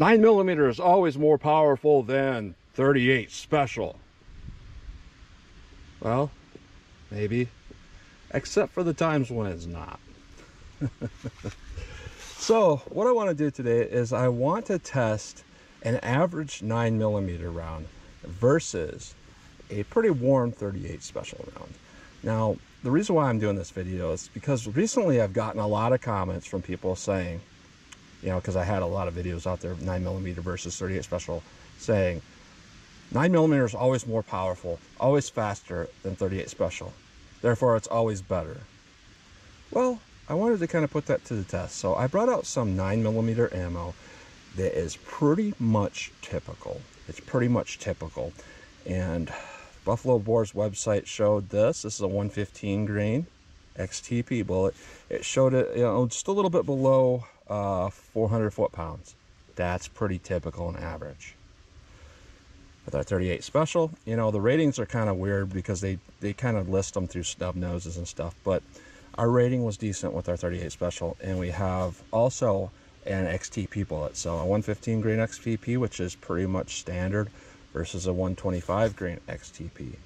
9mm is always more powerful than 38 special. Well, maybe, except for the times when it's not. So what I want to do today is I want to test an average 9mm round versus a pretty warm 38 special round. Now, the reason why I'm doing this video is because recently I've gotten a lot of comments from people saying, you know, because I had a lot of videos out there, 9mm versus 38 special, saying 9mm is always more powerful, always faster than 38 special. Therefore, it's always better. Well, I wanted to kind of put that to the test. So I brought out some 9mm ammo that is pretty much typical. It's pretty much typical. And Buffalo Bore's website showed this. This is a 115 grain XTP bullet. It showed it, you know, just a little bit below 400 foot-pounds. That's pretty typical and average. With our 38 special, you know, the ratings are kind of weird because they kind of list them through snub noses and stuff, but our rating was decent with our 38 special, and we have also an XTP bullet. So a 115 grain XTP, which is pretty much standard, versus a 125 grain XTP.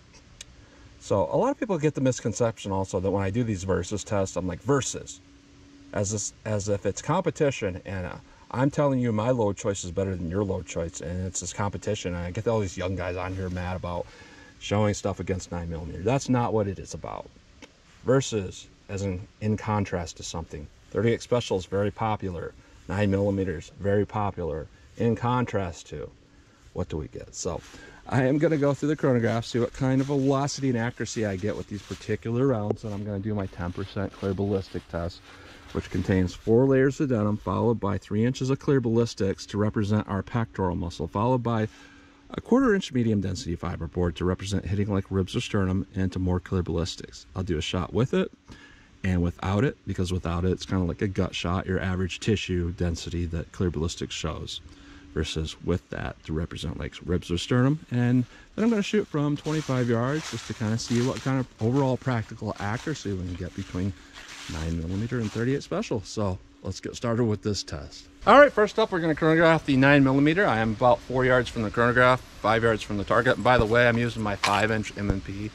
So a lot of people get the misconception also that when I do these versus tests, I'm like, versus, as if it's competition, and I'm telling you my load choice is better than your load choice, and it's this competition, and I get all these young guys on here mad about showing stuff against 9mm. That's not what it is about. Versus, as in contrast to something. 38 special is very popular. 9mm very popular. In contrast to, what do we get? So I am going to go through the chronograph, see what kind of velocity and accuracy I get with these particular rounds, and I'm going to do my 10% clear ballistic test, which contains 4 layers of denim, followed by 3 inches of clear ballistics to represent our pectoral muscle, followed by a 1/4 inch medium density fiberboard to represent hitting like ribs or sternum, and to more clear ballistics. I'll do a shot with it and without it, because without it, it's kind of like a gut shot, your average tissue density that clear ballistics shows, versus with that to represent like ribs or sternum. And then I'm going to shoot from 25 yards just to kind of see what kind of overall practical accuracy we can get between 9mm and 38 special. So let's get started with this test. All right, first up, we're going to chronograph the 9mm. I am about 4 yards from the chronograph, 5 yards from the target. And by the way, I'm using my 5-inch M&P,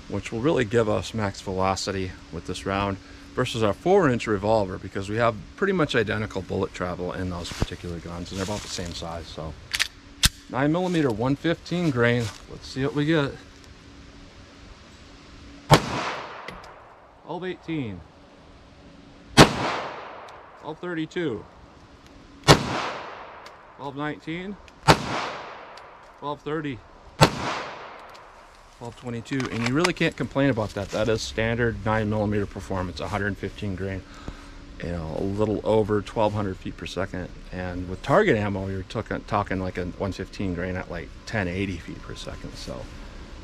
which will really give us max velocity with this round, versus our 4-inch revolver, because we have pretty much identical bullet travel in those particular guns, and they're about the same size. So 9mm 115 grain, let's see what we get. 1218, 1232, 1219, 1230, 1222, and you really can't complain about that. That is standard 9mm performance, 115 grain, you know, a little over 1200 feet per second. And with target ammo, you're talking like a 115 grain at like 1080 feet per second, so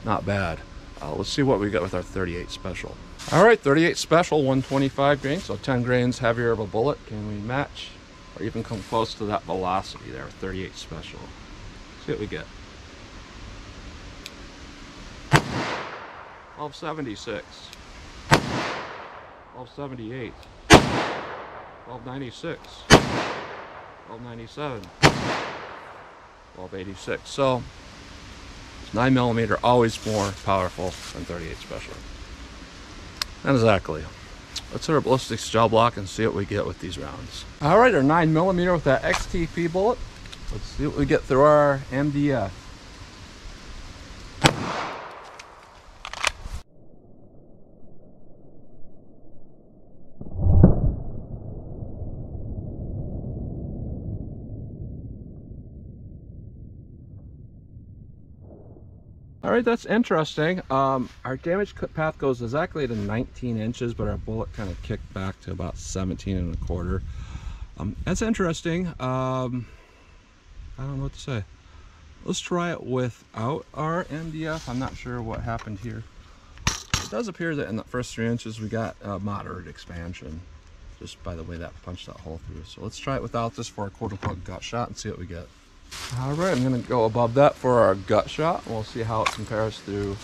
not bad. Let's see what we got with our 38 special. All right, 38 special, 125 grain, so 10 grains heavier of a bullet. Can we match or even come close to that velocity there with 38 special? Let's see what we get. 1276, 1278, 1296, 1297, 1286. So 9mm always more powerful than 38 special. Not exactly. Let's hit our ballistics gel block and see what we get with these rounds. All right, our 9mm with that XTP bullet. Let's see what we get through our MDF. All right, that's interesting. Our damage path goes exactly to 19 inches, but our bullet kind of kicked back to about 17 1/4. That's interesting. I don't know what to say. Let's try it without our MDF. I'm not sure what happened here. It does appear that in the first 3 inches we got moderate expansion, just by the way that punched that hole through. So let's try it without this for a quote-unquote gut shot and see what we get. All right, I'm going to go above that for our gut shot. We'll see how it compares to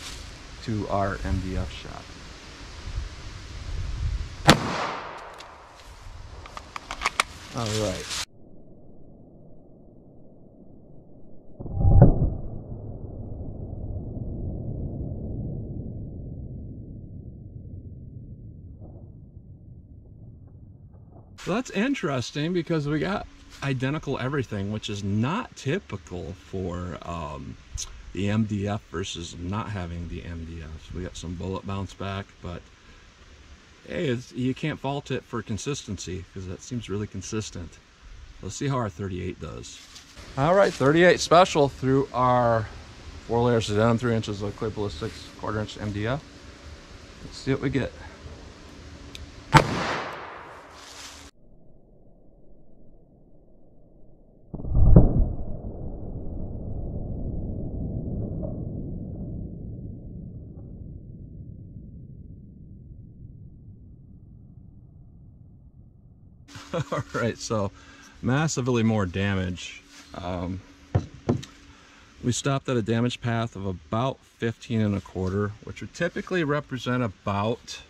our MDF shot. All right. So that's interesting because we got identical everything, which is not typical for the MDF versus not having the MDF. We got some bullet bounce back, but hey, you can't fault it for consistency because that seems really consistent. Let's see how our 38 does. All right, 38 special through our 4 layers of denim, 3 inches of clear ballistics, 1/4 inch MDF. Let's see what we get. All right, so massively more damage. We stopped at a damage path of about 15 1/4, which would typically represent about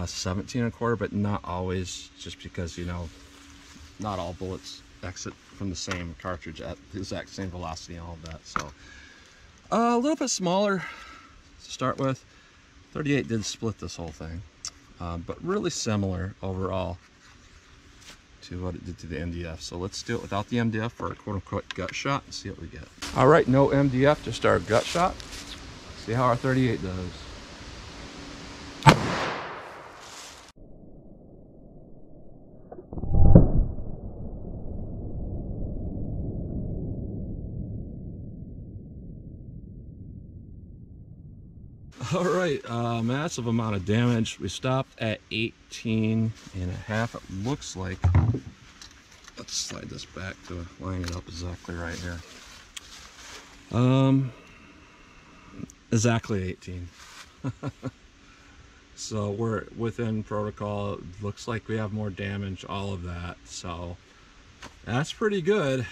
17 1/4, but not always, just because, you know, not all bullets exit from the same cartridge at the exact same velocity and all of that. So a little bit smaller to start with. 38 did split this whole thing, but really similar overall to what it did to the MDF. So let's do it without the MDF for our quote-unquote gut shot and see what we get. All right, no MDF, just our gut shot. See how our 38 does. All right, massive amount of damage. We stopped at 18.5. It looks like, let's slide this back to line it up exactly right here. Exactly 18. So we're within protocol. It looks like we have more damage, all of that. So that's pretty good.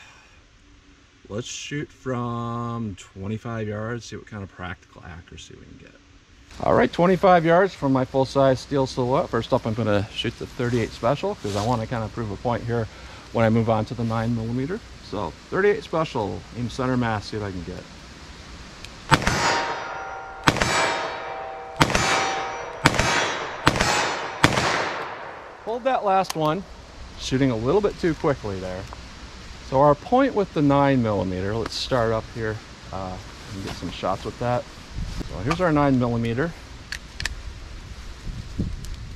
Let's shoot from 25 yards, see what kind of practical accuracy we can get. All right, 25 yards from my full-size steel silhouette. First up, I'm going to shoot the 38 special because I want to kind of prove a point here when I move on to the 9mm. So 38 special, aim center mass, see what I can get. Pulled that last one, shooting a little bit too quickly there. So our point with the 9mm, let's start up here and get some shots with that. So here's our 9mm.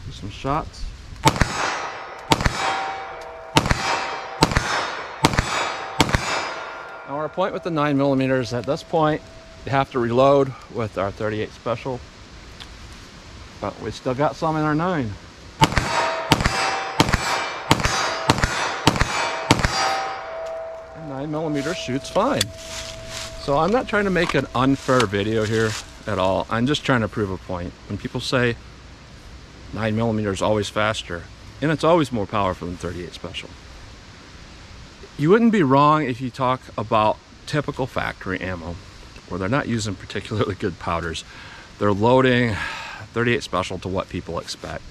Do some shots. Now our point with the 9mm is at this point, you have to reload with our 38 special, but we still got some in our 9. 9mm shoots fine. So I'm not trying to make an unfair video here at all. I'm just trying to prove a point. When people say 9mm is always faster, and it's always more powerful than 38 special, you wouldn't be wrong if you talk about typical factory ammo, where they're not using particularly good powders. They're loading 38 special to what people expect,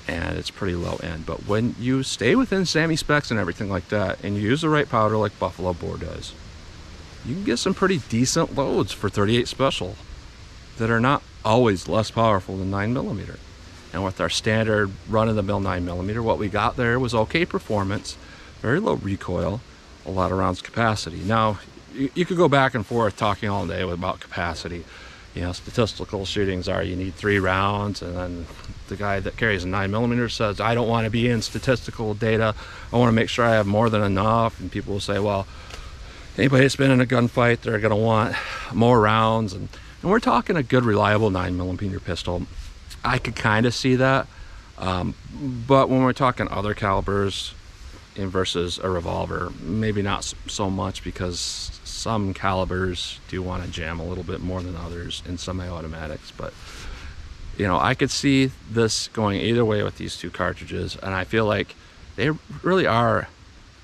and it's pretty low end. But when you stay within SAAMI specs and everything like that, and you use the right powder like Buffalo Bore does, you can get some pretty decent loads for 38 special that are not always less powerful than 9mm. And with our standard run-of-the-mill 9mm, what we got there was okay performance, very low recoil, a lot of rounds capacity. Now, you could go back and forth talking all day about capacity. You know, statistical shootings are you need 3 rounds, and then the guy that carries a 9mm says, I don't want to be in statistical data. I want to make sure I have more than enough. And people will say, well, anybody that's been in a gunfight, they're going to want more rounds. And we're talking a good, reliable 9mm pistol. I could kind of see that. But when we're talking other calibers versus a revolver, maybe not so much, because some calibers do want to jam a little bit more than others in semi-automatics. But, you know, I could see this going either way with these two cartridges. And I feel like they really are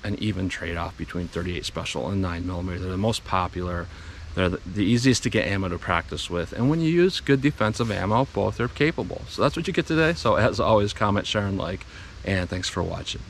an even trade-off between 38 special and 9mm. They're the most popular. They're the easiest to get ammo to practice with. And when you use good defensive ammo, both are capable. So that's what you get today. So as always, comment, share, and like. And thanks for watching.